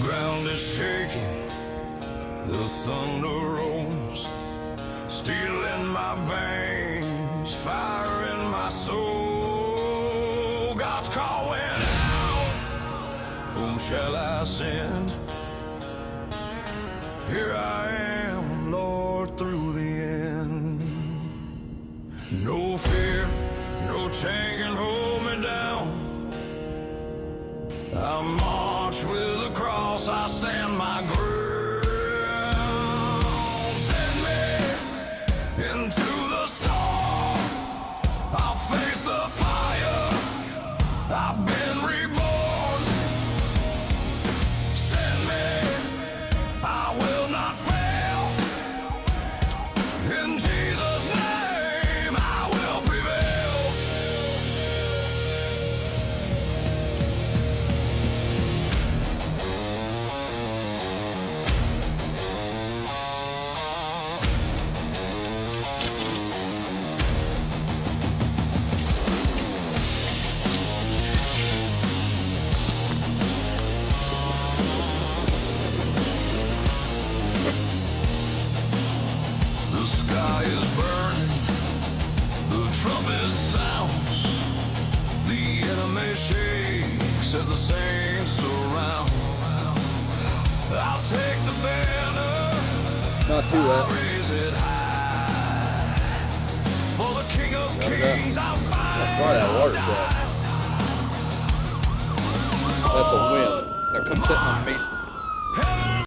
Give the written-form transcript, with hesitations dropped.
ground is shaking, the thunder rolls, steel in my veins, fire in my soul. God's calling out, whom shall I send? Here I am, Lord, through the end. No fear, no chain can hold me down. I march with a cross, I stand my ground. Send me into the storm, I'll face the fire, I've been reborn. Send me, I will not fail. In Jesus' name I will prevail. The sky is burning, the trumpet sounds, the enemy shakes as the saints surround. I'll take the banner, Not too I'll wet. raise it high. For the King of Kings I'll fight. Fry that water trap. That's a win. That comes set my meat.